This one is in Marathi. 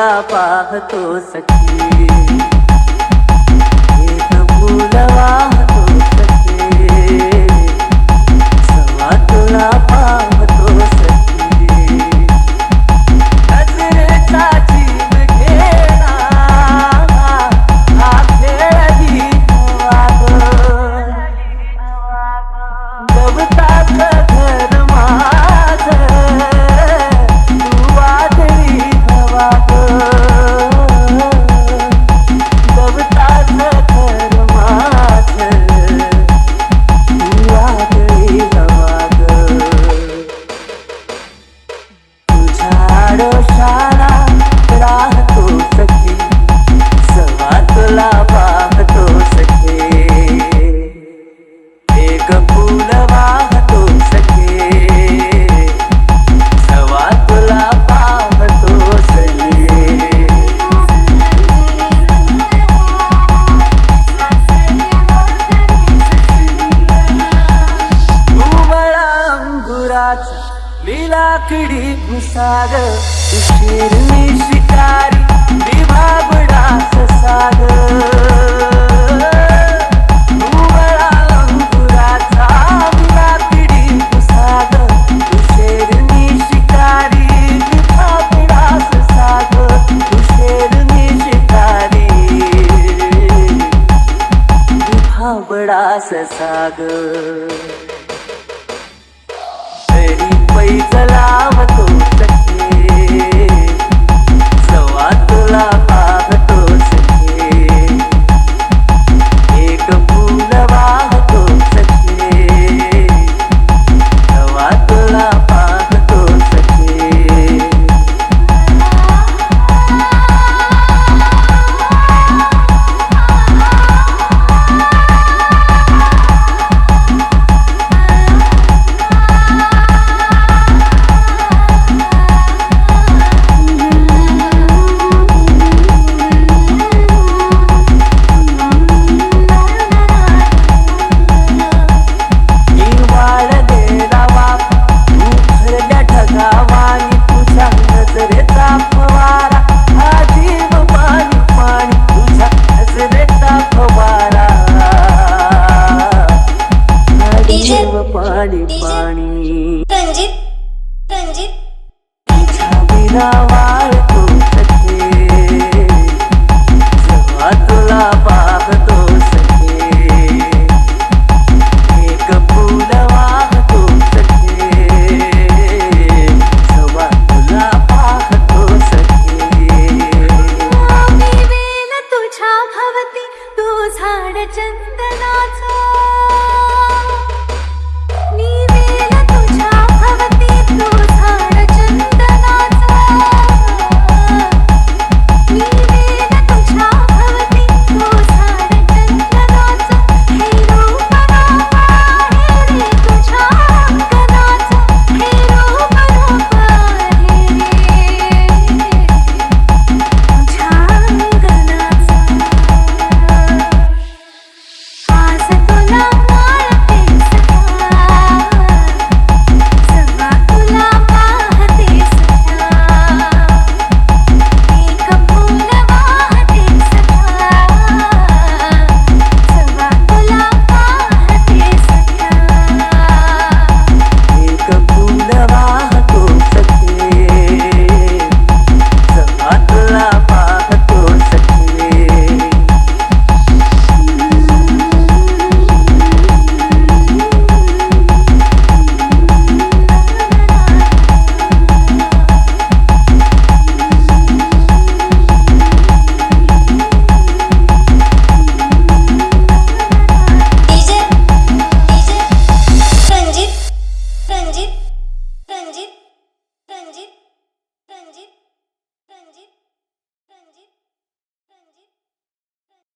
तुला पाहतो सखी, एक फूल वाहतो सखी, सवा तुला पाहतो सखी, नजरेचा जीव घेणा हा खेळही हवा ग, गवताच घर माझं तू वादळी हवा ग, गवताच घर माझं तू वादळी हवा ग, तुझ्या आडोशाला राहतो सखी, सवा तुला पाहतो सखी, एक फूल वाहतो सखी, सवा तुला पाहतो सखी, उमळा अंगुराचा लिलाकडी घुसाग, उशीर मी शिकारी मी भाबडा ससाग, उमळा अंगुराचा लिलाकडी घुसाग, उशीर मी शिकारी मी भाबडा ससाग, उशीर मी शिकारी मी भाबडा ससाग, तरी पैज लावतो सखी, सवा तुला पाहतो सखी, एक फूल वाहतो सखी, सवा तुला पाहतो सखी, पाणी पाणी रंजित रंजित तुझ्या बिना वाळतो सखे, जेव्हा तुला पाहतो सखे, एक फूल वाहतो सखे, जेव्हा तुला पाहतो सखे, मी वेल तुझ्या भवती तू झाड चंदनाचा,